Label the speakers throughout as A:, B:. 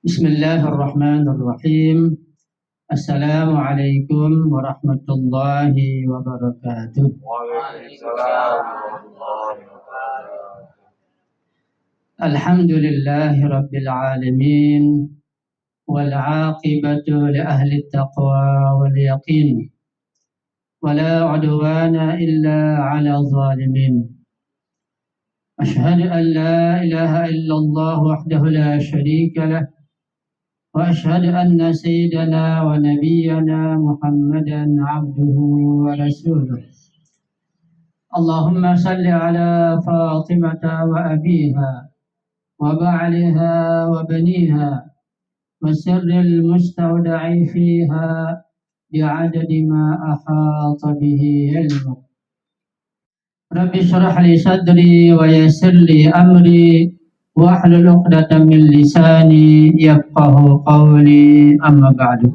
A: Bismillahirrahmanirrahim. Assalamualaikum warahmatullahi wabarakatuh.
B: Waalaikumsalam warahmatullahi wabarakatuh.
A: Alhamdulillahi rabbil alamin. Wal aqibatu li ahli taqwa wal yaqin. Wala udwana illa ala zalimin. Ashhadu an la ilaha illallah wahdahu la sharika lah. وأشهد أن سيدنا ونبينا محمدا عبده ورسوله. اللهم صل على فاطمة وأبيها وبعلها وبنيها وسر المستودع فيها بعدد ما أحاط به علمك. رب اشرح لي صدري ويسر لي أمري wahlul 'uqdatam min lisani yafqahu qawli, amma ba'du.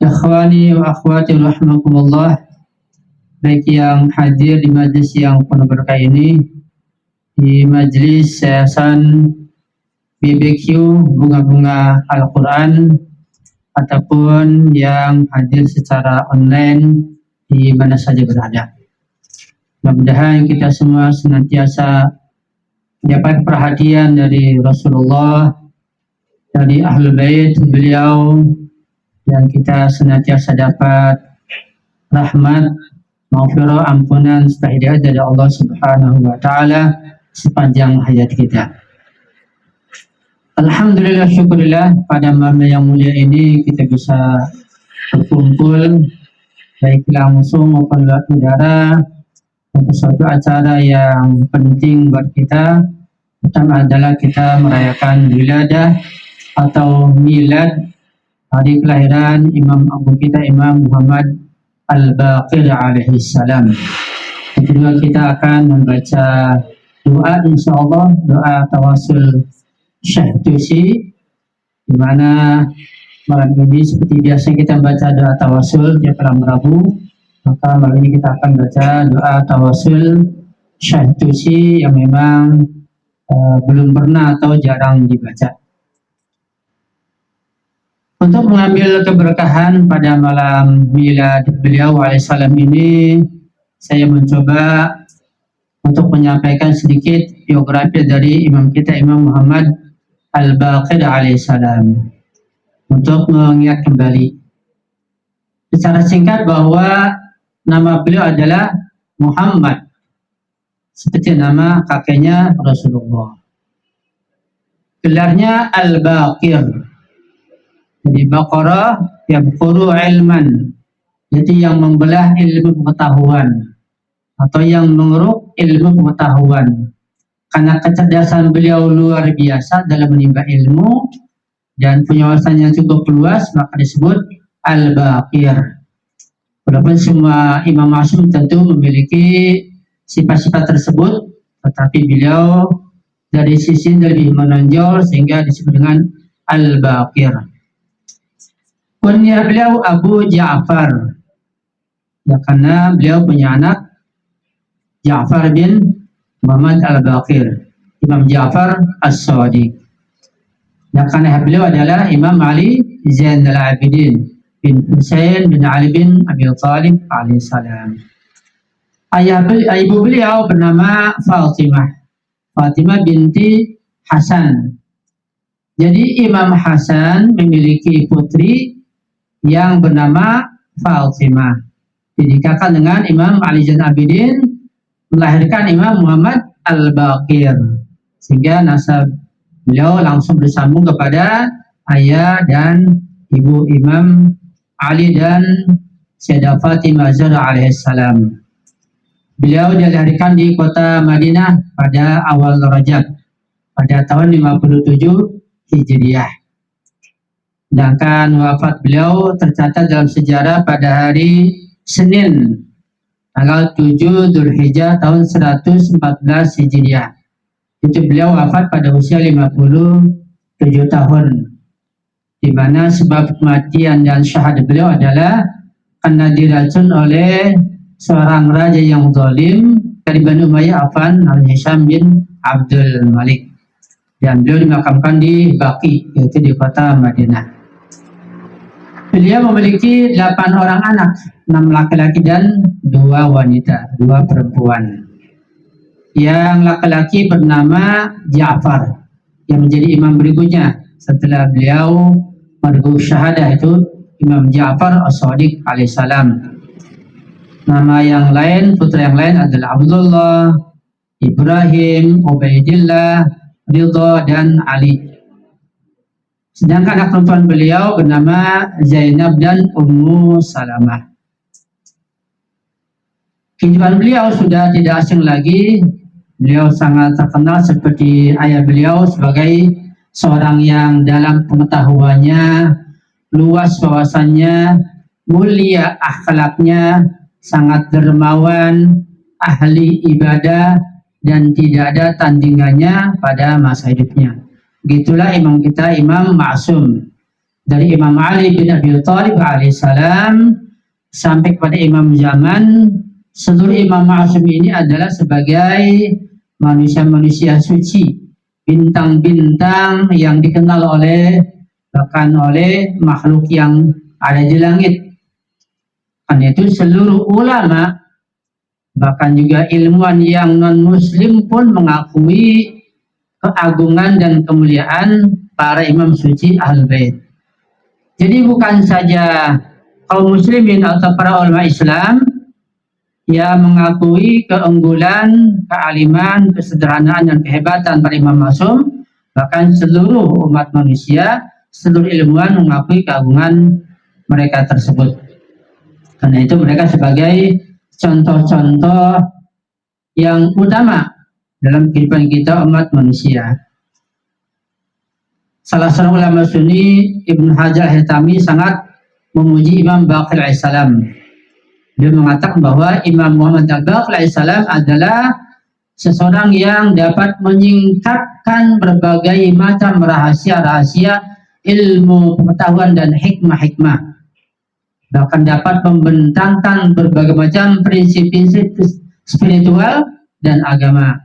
A: Ikhwani wa akhwati rahimakumullah, baik yang hadir di majlis yang penuh berkah ini, di majlis yayasan BBQ Bunga-Bunga Al-Quran, ataupun yang hadir secara online di mana saja berada. Mudah-mudahan kita semua senantiasa dapat perhatian dari Rasulullah, dari Ahlul Bait beliau, dan kita senantiasa dapat rahmat, maghfirah, ampunan, serta hidayah dari Allah Subhanahu wa Ta'ala sepanjang hayat kita. Alhamdulillah, syukurillah, pada malam yang mulia ini kita bisa berkumpul baik langsung maupun lewat udara untuk suatu acara yang penting buat kita. Pertama adalah kita merayakan wiladah atau milad, hari kelahiran Imam Abu kita, Imam Muhammad Al-Baqir alaihi salam. Kedua, kita akan membaca doa, insyaallah doa tawasul Syekh Tusi, di mana malam ini seperti biasa kita membaca doa tawasul tiap malam Rabu. Maka malam ini kita akan baca doa tawasul Syekh Tusi yang memang belum pernah atau jarang dibaca. Untuk mengambil keberkahan pada malam milad beliau alaihissalam ini, saya mencoba untuk menyampaikan sedikit biografi dari imam kita, Imam Muhammad Al-Baqir alaihissalam, untuk mengingat kembali secara singkat bahwa nama beliau adalah Muhammad, seperti nama kakeknya Rasulullah. Gelarnya Al-Baqir. Jadi Baqarah yabquru ilman, jadi yang membelah ilmu pengetahuan atau yang mengeruk ilmu pengetahuan. Karena kecerdasan beliau luar biasa dalam menimba ilmu dan punya wawasan yang cukup luas, maka disebut Al-Baqir. Walaupun semua imam masyhur tentu memiliki sifat-sifat tersebut, tetapi beliau dari sisi lebih menonjol sehingga disebut dengan Al-Baqir. Kunyah beliau Abu Ja'far, ya karena beliau punya anak Ja'far bin Muhammad Al-Baqir, Imam Ja'far As-Shadiq. Ya karena beliau adalah Imam Ali Zainal Abidin bin Husain bin Ali bin Abi Thalib alaihissalam. Ibu beliau bernama Fatimah binti Hasan. Jadi Imam Hasan memiliki putri yang bernama Fatimah, dinikahkan dengan Imam Ali Zainal Abidin, melahirkan Imam Muhammad Al-Baqir, sehingga nasab beliau langsung bersambung kepada ayah dan ibu Imam Ali dan Sayyidah Fatimah Zahra alaihissalam. Beliau dilahirkan di kota Madinah pada awal Rajab pada tahun 57 Hijriah. Sedangkan wafat beliau tercatat dalam sejarah pada hari Senin tanggal 7 Dzulhijjah tahun 114 Hijriah. Itu beliau wafat pada usia 57 tahun. Di mana sebab kematian dan syahadat beliau adalah karena diracun oleh seorang raja yang zalim dari Bani Umayyah, Affan Al-Hisham bin Abdul Malik. dan beliau dimakamkan di Baqi, yaitu di kota Madinah. Beliau memiliki 8 orang anak, 6 laki-laki dan 2 wanita, 2 perempuan. Yang laki-laki bernama Ja'far, yang menjadi imam berikutnya setelah beliau mergu syahadah, itu Imam Ja'far As-Shadiq alaihissalam. Nama yang lain, putra yang lain adalah Abdullah, Ibrahim, Ubaidillah, Ridha, dan Ali. Sedangkan anak perempuan beliau bernama Zainab dan Ummu Salamah. Kehidupan beliau sudah tidak asing lagi. Beliau sangat terkenal seperti ayah beliau sebagai seorang yang dalam pengetahuannya, luas wawasannya, mulia akhlaknya, sangat dermawan, ahli ibadah, dan tidak ada tandingannya pada masa hidupnya. Begitulah imam kita, Imam Ma'sum. Dari Imam Ali bin Abi Thalib alaihissalam sampai kepada Imam zaman, seluruh Imam Ma'sum ini adalah sebagai manusia-manusia suci, bintang-bintang yang dikenal bahkan oleh makhluk yang ada di langit. Karena itu seluruh ulama, bahkan juga ilmuwan yang non-muslim pun mengakui keagungan dan kemuliaan para imam suci Ahlul Bait. Jadi bukan saja kaum muslimin atau para ulama Islam yang mengakui keunggulan, kealiman, kesederhanaan, dan kehebatan para imam Ma'sum, bahkan seluruh umat manusia, seluruh ilmuwan mengakui keagungan mereka tersebut. Karena itu mereka sebagai contoh-contoh yang utama dalam kehidupan kita umat manusia. Salah seorang ulama Sunni, Ibnu Hajar Al-Haytami, sangat memuji Imam Baqir alaihissalam. Dia mengatakan bahwa Imam Muhammad Al-Baqir alaihissalam adalah seseorang yang dapat menyingkapkan berbagai macam rahasia-rahasia ilmu, pengetahuan, dan hikmah-hikmah. Bahkan dapat membentangkan berbagai macam prinsip-prinsip spiritual dan agama.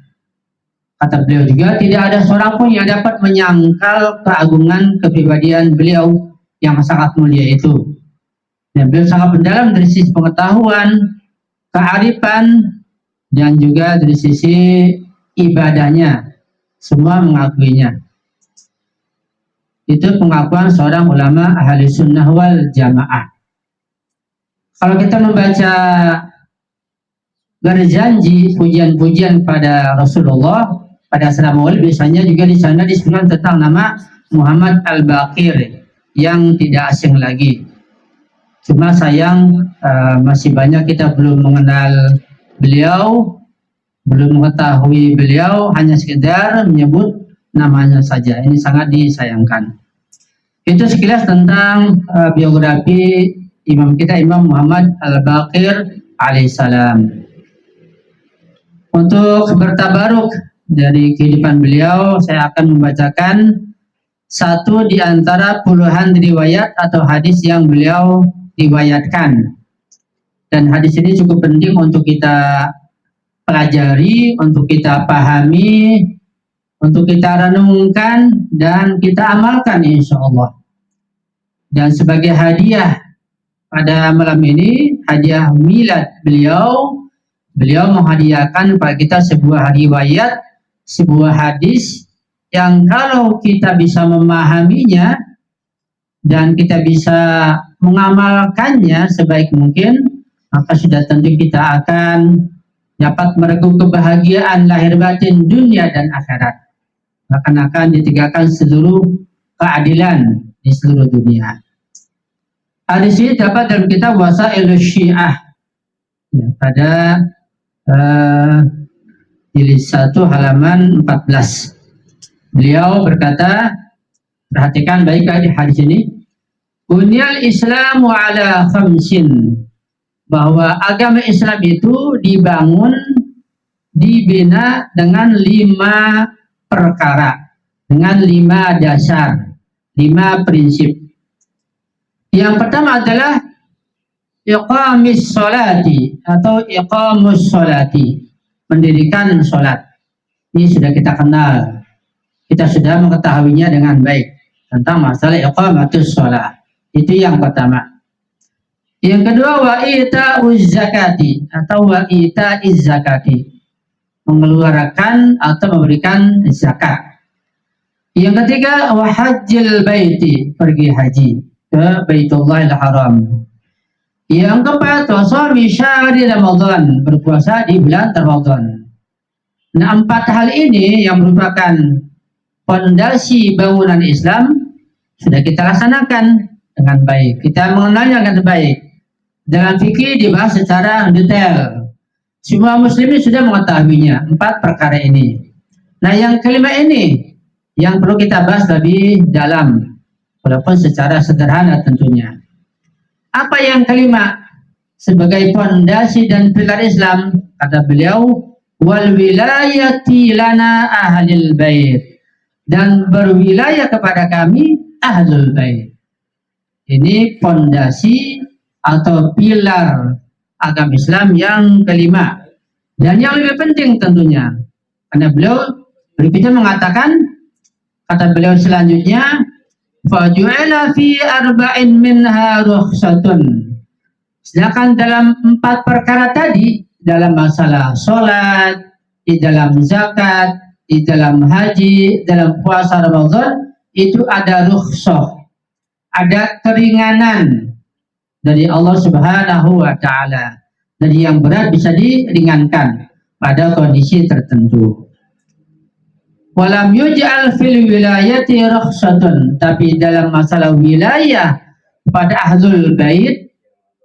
A: Kata beliau juga, tidak ada seorang pun yang dapat menyangkal keagungan kepribadian beliau yang sangat mulia itu. Dan beliau sangat mendalam dari sisi pengetahuan, kearifan, dan juga dari sisi ibadahnya. Semua mengakuinya. Itu pengakuan seorang ulama ahli sunnah wal jamaah. Kalau kita membaca berjanji pujian-pujian pada Rasulullah pada Asra Maulid, biasanya juga di sana disebutkan tentang nama Muhammad Al-Baqir yang tidak asing lagi. Cuma sayang masih banyak kita belum mengenal beliau, belum mengetahui beliau, hanya sekedar menyebut namanya saja. Ini sangat disayangkan. Itu sekilas tentang biografi imam kita, Imam Muhammad Al-Baqir alaihissalam. Untuk bertabaruk dari kehidupan beliau, saya akan membacakan satu di antara puluhan riwayat atau hadis yang beliau riwayatkan. Dan hadis ini cukup penting untuk kita pelajari, untuk kita pahami, untuk kita renungkan, dan kita amalkan insya Allah. Dan sebagai hadiah pada malam ini, hadiah milad beliau menghadiahkan kepada kita sebuah riwayat, sebuah hadis yang kalau kita bisa memahaminya dan kita bisa mengamalkannya sebaik mungkin, maka sudah tentu kita akan dapat merengkuh kebahagiaan lahir batin dunia dan akhirat. Akan ditegakkan seluruh keadilan di seluruh dunia. Hadis ini dapat dalam kitab Wasailus Syiah ya, pada jilid 1 halaman 14. Beliau berkata, perhatikan baik-baik di hadis ini. Bunyal Islamu ala khamsin, bahwa agama Islam itu dibina dengan 5 perkara, dengan 5 dasar, 5 prinsip. Yang pertama adalah iqamis sholati atau iqamus sholati, mendirikan sholat. Ini sudah kita kenal. kita sudah mengetahuinya dengan baik tentang masalah iqamatus shalah. Itu yang pertama. Yang kedua, wa ita'uz zakati atau wa ita'iz zakati, mengeluarkan atau memberikan zakat. Yang ketiga, wa hajjil baiti, pergi haji ke Baitullahil Haram. Yang keempat, wa shaumi syahri Ramadan, berpuasa di bulan Ramadan. Nah, 4 hal ini yang merupakan fondasi bangunan Islam sudah kita laksanakan dengan baik. Kita mengenalnya dengan baik. Dalam fikih dibahas secara detail. Semua muslimin sudah mengetahuinya, 4 perkara ini. Nah, yang kelima ini yang perlu kita bahas lebih dalam, walaupun secara sederhana tentunya. Apa yang kelima? Sebagai fondasi dan pilar Islam, kata beliau, wal wilayati lana ahlil bait, dan berwilayah kepada kami ahlul bait. Ini fondasi atau pilar agama Islam yang kelima, dan yang lebih penting tentunya, karena beliau berikutnya mengatakan, kata beliau selanjutnya, faju'ala fi arba'in minha rukhsatun. Sedangkan dalam 4 perkara tadi, dalam masalah sholat, di dalam zakat, di dalam haji, dalam puasa Ramadan, itu ada rukhsah, ada keringanan dari Allah Subhanahu wa Ta'ala. Dari yang berat bisa diringankan pada kondisi tertentu. Walam yuj'al fil wilayati rukhsatun, tapi dalam masalah wilayah pada ahlul bait,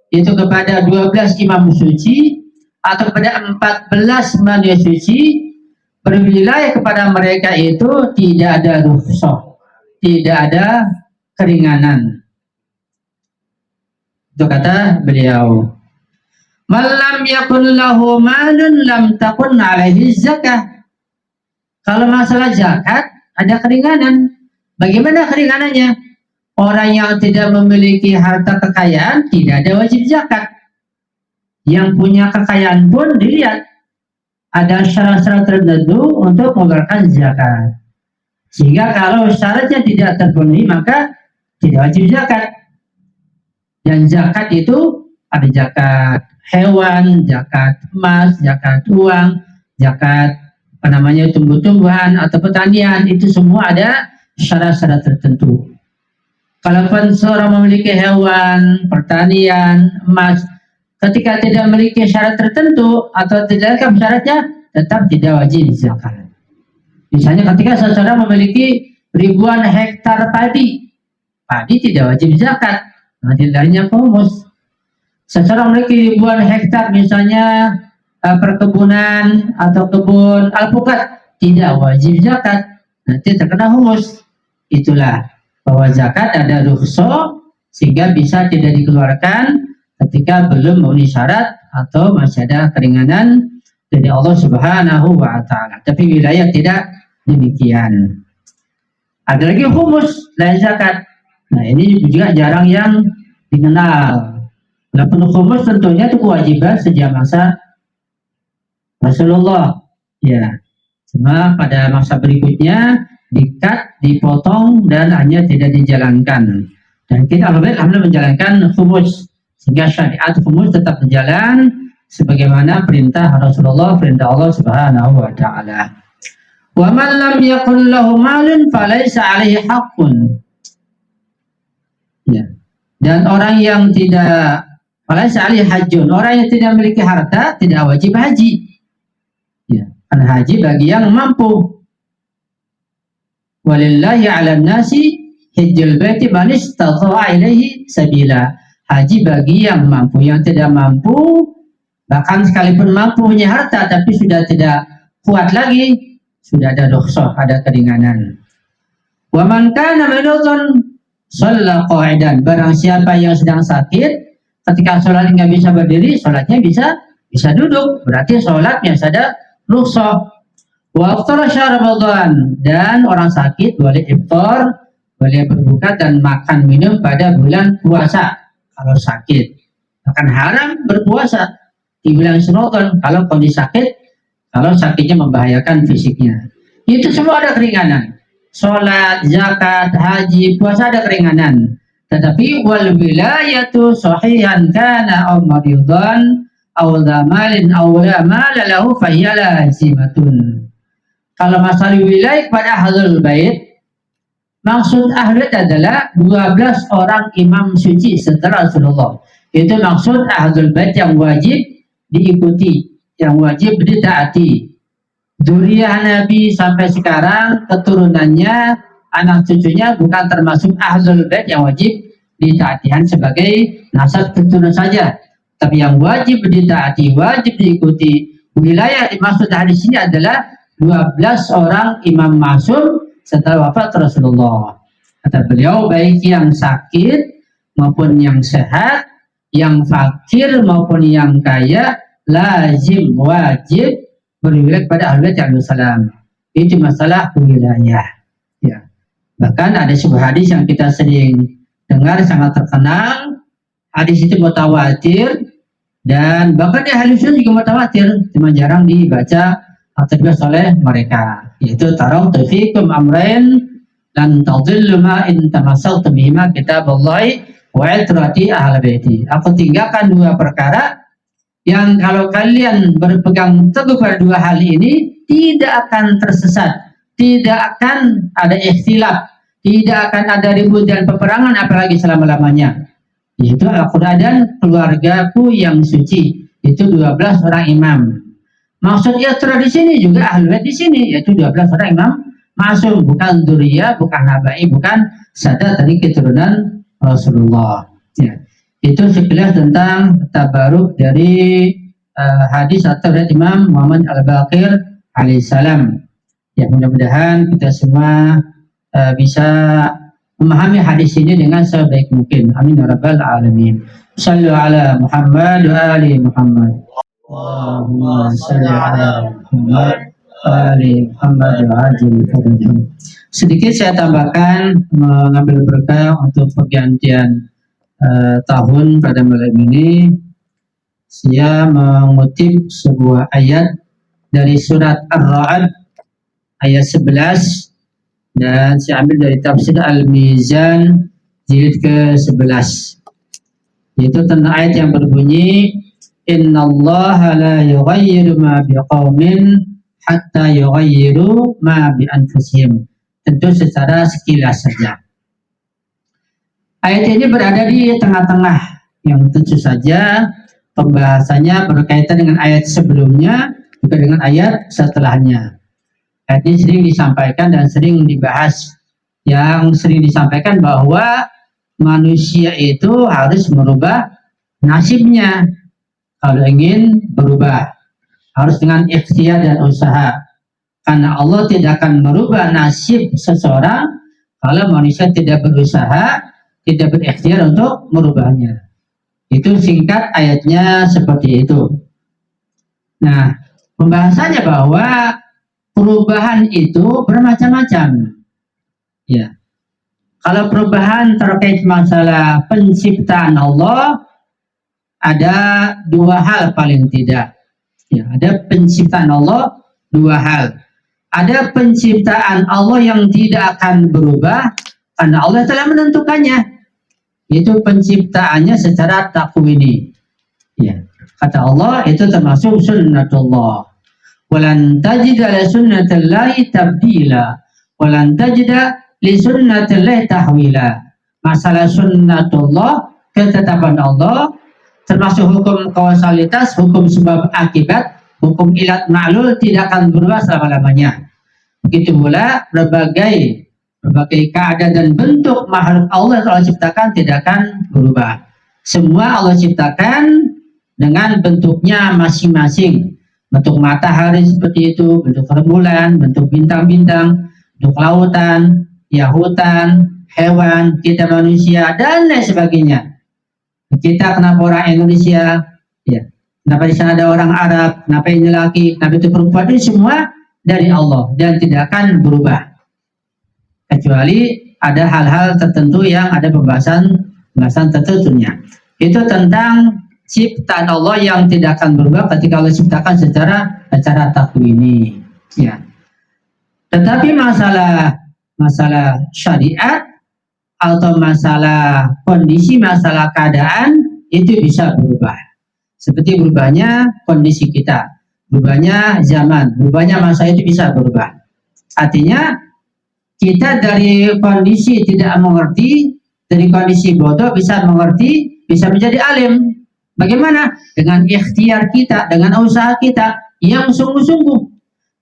A: itu kepada 12 imam suci atau kepada 14 manusia suci, berwilayah kepada mereka itu tidak ada rukhsah, tidak ada keringanan. Itu kata beliau. Malam yakun lahu malun lam takun alaihi zakah. Kalau masalah zakat ada keringanan. Bagaimana keringanannya? Orang yang tidak memiliki harta kekayaan tidak ada wajib zakat. Yang punya kekayaan pun dilihat ada syarat-syarat tertentu untuk mengeluarkan zakat. Sehingga kalau syaratnya tidak terpenuhi maka tidak wajib zakat. Dan zakat itu ada zakat hewan, zakat emas, zakat uang, zakat tumbuh-tumbuhan atau pertanian, itu semua ada syarat-syarat tertentu. Kalaupun seorang memiliki hewan, pertanian, emas, ketika tidak memiliki syarat tertentu atau tidak lengkap syaratnya, tetap tidak wajib zakat. Misalnya ketika seseorang memiliki ribuan hektar padi tidak wajib zakat, nilainya khumus. Seseorang memiliki ribuan hektar misalnya perkebunan atau kebun alpukat, tidak wajib zakat, nanti terkena humus. Itulah bahwa zakat ada rukhsah sehingga bisa tidak dikeluarkan ketika belum memenuhi syarat atau masih ada keringanan dari Allah Subhanahu wa Ta'ala. Tapi wilayah tidak demikian. Ada lagi humus lain zakat. Nah, ini juga jarang yang dikenal. Walaupun humus tentunya itu kewajiban sejak masa Rasulullah, ya. Cuma pada masa berikutnya dikat, dipotong dan hanya tidak dijalankan. Dan kita alhamdulillah menjalankan humus sehingga syariat humus tetap berjalan sebagaimana perintah Rasulullah, perintah Allah Subhanahu wa Ta'ala. Wa man lam yakun lahu malun falaysa alaihi haqqun. Ya. Dan orang yang tidak falaysa alaihi hajjun, orang yang tidak memiliki harta tidak wajib haji. Ya, kan haji bagi yang mampu. Walillahi 'alan nasi hajjul baiti man istata'a ilaihi sabila. Haji bagi yang mampu, yang tidak mampu, bahkan sekalipun mampu punya harta tapi sudah tidak kuat lagi, sudah ada rukhsah, ada keringanan. Wa man kana maridun shalla qa'idan, barang siapa yang sedang sakit ketika sholat nggak bisa berdiri, sholatnya bisa duduk, berarti sholatnya ada rukhsah. Wa aftara syahr Ramadan, dan orang sakit boleh iftar, boleh berbuka dan makan minum pada bulan puasa kalau sakit. Akan haram berpuasa di bulan Ramadan kalau kondisi sakit, kalau sakitnya membahayakan fisiknya. Itu semua ada keringanan. sholat, zakat, haji, puasa ada keringanan. Tetapi wal wilayatu sahihan kana aw maridan aw zamalin aw la mala lahu fahiya lazimatun. Kalau masalah wilayah kepada ahlul bait, maksud ahlul bait adalah 12 orang imam suci setelah Rasulullah. Itu maksud ahlul bait yang wajib diikuti, yang wajib ditaati. Dzurriyyah Nabi sampai sekarang keturunannya, anak cucunya bukan termasuk ahlul bait yang wajib ditaati sebagai nasab keturunan saja. Tapi yang wajib ditaati, wajib diikuti. Wilayah dimaksud hadis ini adalah 12 orang imam masum setelah wafat Rasulullah. Kata beliau, baik yang sakit maupun yang sehat, yang fakir maupun yang kaya, lazim, wajib berwilayah kepada Ahlul Bait alaihi salam. Itu masalah wilayah. Ya. Bahkan ada sebuah hadis yang kita sering dengar, sangat terkenal. Hadis itu mutawatir dan bahkan di ahli sunnah juga mutawatir, cuma jarang dibaca atau dibahas oleh mereka. Yaitu taraktu fikum amrain lan tadhillu ma in tamassaktum bihima kitaballahi wa itrati ahli baiti. Aku tinggalkan dua perkara yang kalau kalian berpegang teguh pada dua hal ini tidak akan tersesat, tidak akan ada ikhtilaf, tidak akan ada ribut dan peperangan apalagi selama-lamanya. Yaitu Al-Quran dan keluargaku yang suci. Itu 12 orang imam. Maksud Yatra di sini juga Ahlul Bait di sini, yaitu 12 orang imam masuk, bukan dzurriyyah, bukan nabai, bukan sadat dari keturunan Rasulullah. Ya. Itu sekilas tentang tabaruk dari hadis atau dari Imam Muhammad Al-Baqir alaihissalam. Ya, mudah-mudahan kita semua bisa memahami hadis ini dengan sebaik mungkin. Amin ya rabbal alamin. Sallu ala Muhammad wa ali Muhammad. Allahumma salli ala Muhammad wa ali Muhammad wa ajil farajhum. Sedikit saya tambahkan mengambil berkah untuk pergantian tahun pada malam ini. Saya mengutip sebuah ayat dari surat Ar-Ra'd ayat 11 dan saya ambil dari tafsir Al-Mizan jilid ke-11, yaitu tentang ayat yang berbunyi innallaha la yughayyiru ma biqaumin hatta yughayyiru ma bi anfusihim. Tentu secara sekilas saja. Ayat ini berada di tengah-tengah yang tentu saja pembahasannya berkaitan dengan ayat sebelumnya juga dengan ayat setelahnya. Ayat ini sering disampaikan dan sering dibahas. Yang sering disampaikan bahwa manusia itu harus merubah nasibnya kalau ingin berubah. Harus dengan ikhtiar dan usaha. Karena Allah tidak akan merubah nasib seseorang kalau manusia tidak berusaha, tidak berikhtiar untuk merubahnya. Itu singkat ayatnya seperti itu. Nah, pembahasannya bahwa perubahan itu bermacam-macam. Ya. Kalau perubahan terkait masalah penciptaan Allah, ada dua hal paling tidak. Ya, ada penciptaan Allah dua hal. Ada penciptaan Allah yang tidak akan berubah karena Allah telah menentukannya. Itu penciptaannya secara takwini. Ya. Kata Allah itu termasuk sunnatullah. Walan tajida li sunnatillahi tabdila. Walan tajida li sunnatillahi tahwila. Masalah sunnatullah, ketetapan Allah, termasuk hukum kausalitas, hukum sebab akibat, hukum ilat ma'lul tidak akan berubah selama-lamanya. Begitu pula berbagai keadaan dan bentuk makhluk Allah yang Allah ciptakan tidak akan berubah. Semua Allah ciptakan dengan bentuknya masing-masing. Bentuk matahari seperti itu, bentuk rembulan, bentuk bintang-bintang, bentuk lautan, ya hutan, hewan, kita manusia, dan lain sebagainya. Kita kenapa orang Indonesia, ya, kenapa di sana ada orang Arab, kenapa ini laki, kenapa itu perempuan, ini semua dari Allah dan tidak akan berubah. Kecuali ada hal-hal tertentu yang ada pembahasan tertentunya. Itu tentang ciptaan Allah yang tidak akan berubah ketika Allah ciptakan secara takwini. Ya. Tetapi masalah masalah syariat atau masalah kondisi, masalah keadaan, itu bisa berubah. Seperti berubahnya kondisi kita, berubahnya zaman, berubahnya masa, itu bisa berubah. Artinya kita dari kondisi tidak mengerti, dari kondisi bodoh bisa mengerti, bisa menjadi alim. Bagaimana? Dengan ikhtiar kita, dengan usaha kita yang sungguh-sungguh.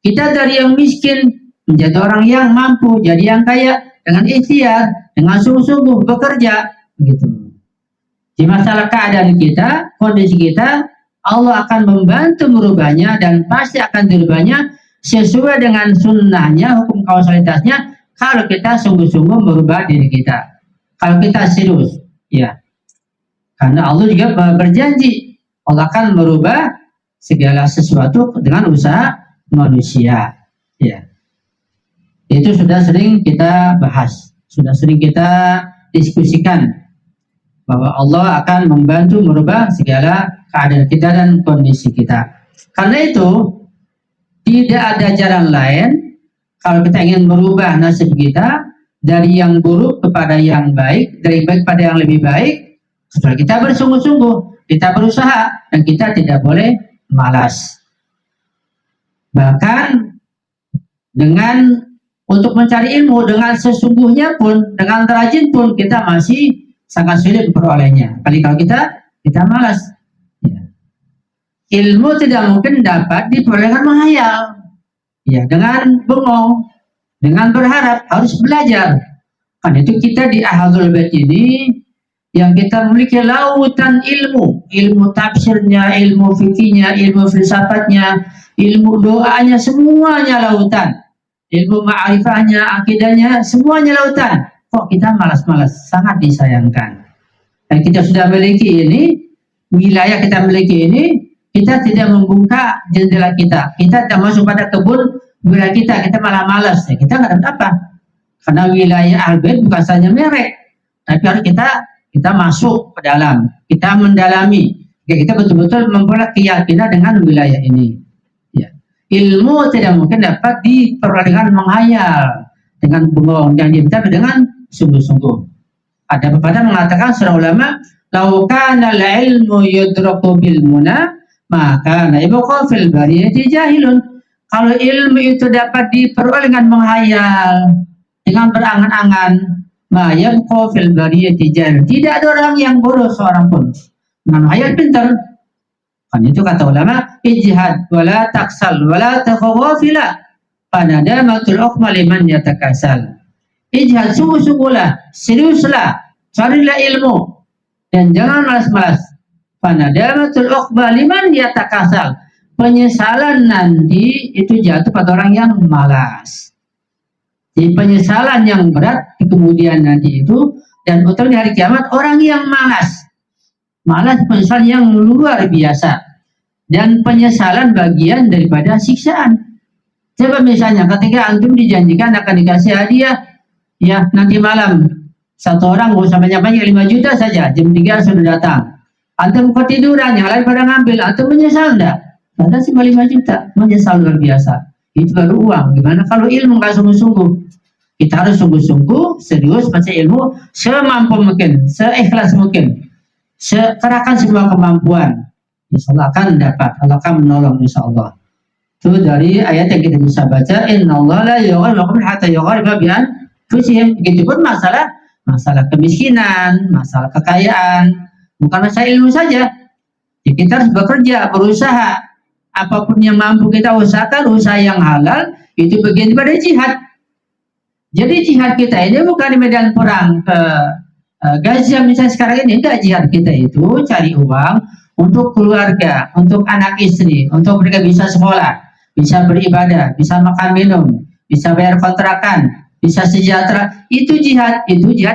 A: Kita dari yang miskin menjadi orang yang mampu, jadi yang kaya dengan ikhtiar, dengan sungguh-sungguh bekerja, begitu. Di masalah keadaan kita, kondisi kita, Allah akan membantu merubahnya dan pasti akan dirubahnya sesuai dengan sunnahnya, hukum kausalitasnya, kalau kita sungguh-sungguh merubah diri kita. Kalau kita serius, ya. Karena Allah juga berjanji, Allah akan merubah segala sesuatu dengan usaha manusia. Ya. Itu sudah sering kita bahas, sudah sering kita diskusikan, bahwa Allah akan membantu merubah segala keadaan kita dan kondisi kita. Karena itu, tidak ada jalan lain kalau kita ingin merubah nasib kita dari yang buruk kepada yang baik, dari baik pada yang lebih baik. Setelah kita bersungguh-sungguh, kita berusaha, dan kita tidak boleh malas. Bahkan dengan untuk mencari ilmu dengan sesungguhnya pun, dengan rajin pun, kita masih sangat sulit memperolehnya. Kali kalau kita malas. Ya. Ilmu tidak mungkin dapat diperoleh dengan menghayal. Ya, dengan bengong, dengan berharap, harus belajar. Karena itu kita di Ahadul Bait ini yang kita memiliki lautan ilmu, ilmu tafsirnya, ilmu fikihnya, ilmu filsafatnya, ilmu doanya, semuanya lautan. Ilmu ma'rifahnya, akidahnya, semuanya lautan. Kok kita malas-malas? Sangat disayangkan. Dan kita sudah memiliki ini, wilayah kita miliki ini, kita tidak membuka jendela kita. Kita tidak masuk pada kebun wilayah kita malah malas. Ya, kita nggak dapat apa. Karena wilayah Al-Bait bukan saja merek, tapi harus kita masuk ke dalam, kita mendalami, ya, kita betul-betul memperoleh keyakinan dengan wilayah ini. Ya. Ilmu tidak mungkin dapat diperoleh dengan menghayal, dengan bengong, dan tapi dengan sungguh-sungguh. Ada pepatah mengatakan seorang ulama, "Lau kana al-ilmu yudraku bil muna, maka yabqa fil bariyati jahilun." Kalau ilmu itu dapat diperoleh dengan menghayal, dengan berangan-angan, yabqa fil bariyati jahil. Tidak ada orang yang bodoh seorang pun. Menghayal pintar. Kan itu kata ulama, ijtihad wala taksal wala takhawafila. Panadamatul uqma liman yatakasal. Ijtihad, sungguh-sungguhlah, seriuslah, carilah ilmu dan jangan malas-malas. Panadamatul uqba liman yatakasal. Penyesalan nanti itu jatuh pada orang yang malas. Jadi penyesalan yang berat di kemudian nanti itu, dan utama di hari kiamat, orang yang malas. Malas, penyesalan yang luar biasa. Dan penyesalan bagian daripada siksaan. Coba misalnya ketika antum dijanjikan akan dikasih hadiah, ya nanti malam, satu orang gak usah banyak-banyak, 5 juta saja, jam 3 sudah datang. Antum ketiduran, yang lain pada ngambil, antum menyesal enggak? Padahal cuma 5 juta, menyesal luar biasa. Itu baru uang. Gimana kalau ilmu nggak sungguh-sungguh? Kita harus sungguh-sungguh, serius baca ilmu, semampu mungkin, seikhlas mungkin, kerahkan semua kemampuan. Insya Allah akan dapat, Allah akan menolong insya Allah. Itu dari ayat yang kita bisa baca, Innallaha la yughayyiru hatta yughayyiru bi anfusihim. Begitupun masalah kemiskinan, masalah kekayaan, bukan masalah ilmu saja. Jadi kita harus bekerja, berusaha. Apapun yang mampu kita usahakan, usaha yang halal, itu bagian daripada jihad. Jadi jihad kita ini bukan di medan perang ke Gaza misalnya sekarang ini, enggak. Jihad kita itu cari uang untuk keluarga, untuk anak istri, untuk mereka bisa sekolah, bisa beribadah, bisa makan minum, bisa bayar kontrakan, bisa sejahtera. Itu jihad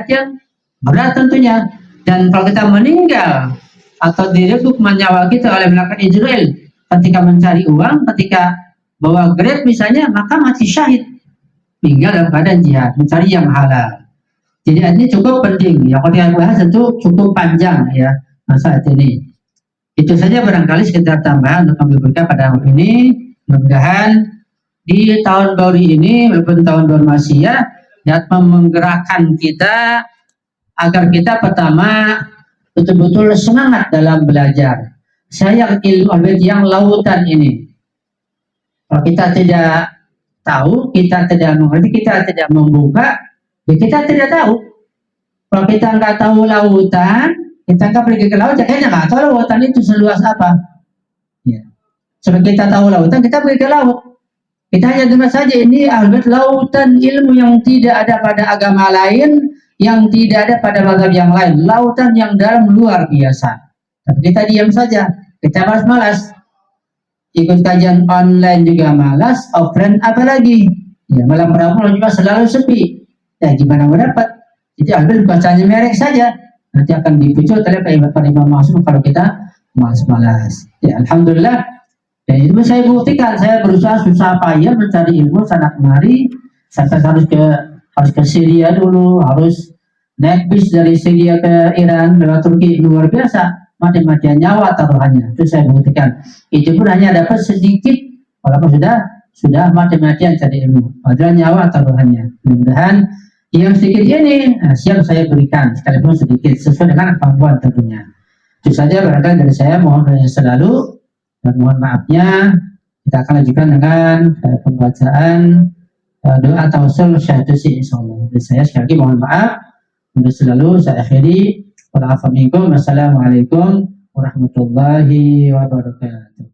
A: yang berat tentunya. Dan kalau kita meninggal atau direbut nyawa kita oleh malaikat Israel ketika mencari uang, ketika bawa grab misalnya, maka mati syahid, tinggal dalam keadaan jihad, mencari yang halal. Jadi ini cukup penting ya, kalau kita bahas tentu cukup panjang ya saat ini. Itu saja barangkali sekedar tambahan untuk kami berikan pada hari ini. Mudah-mudahan di tahun baru ini, walaupun tahun baru Masehi, dan menggerakkan kita agar kita pertama betul-betul semangat dalam belajar. Sayang ilmu yang lautan ini. Kalau kita tidak tahu, kita tidak mengerti, kita tidak membuka, ya kita tidak tahu. Kalau kita nggak tahu lautan, kita nggak pergi ke laut, ya kayaknya nggak tahu lautan itu seluas apa. Ya. Sebab kita tahu lautan, kita pergi ke laut. Kita hanya dengar saja ini lautan ilmu yang tidak ada pada agama lain, yang tidak ada pada mazhab yang lain. Lautan yang dalam luar biasa. Tapi kita diam saja, kita malas-malas. Ikut kajian online juga malas, offline apalagi. Ya, malam Rabu juga selalu sepi. Ya gimana mau dapat? Jadi ambil bacanya merek saja. Nanti akan dipujuk oleh Pak Imam Masuk kalau kita malas-malas. Ya Alhamdulillah. Dan itu saya buktikan, saya berusaha susah payah mencari ilmu sana kemari, sampai harus ke Syria dulu, harus naik bis dari Syria ke Iran lewat Turki, luar biasa, mati-matian nyawa taruhannya. Itu saya buktikan. Itu pun hanya dapat sedikit, walaupun sudah mati-matian cari ilmu. Padahal nyawa taruhannya. Mudah-mudahan yang sedikit ini siap saya berikan, sekalipun sedikit sesuai dengan kemampuan tentunya. Itu saja barangkali dari saya, mohon doanya selalu. Dan mohon maafnya, kita akan lanjutkan dengan pembacaan doa tawassul syahadati insyaallah. Dari saya sekali lagi mohon maaf. Untuk selalu saya akhiri. Wassalamualaikum warahmatullahi wabarakatuh.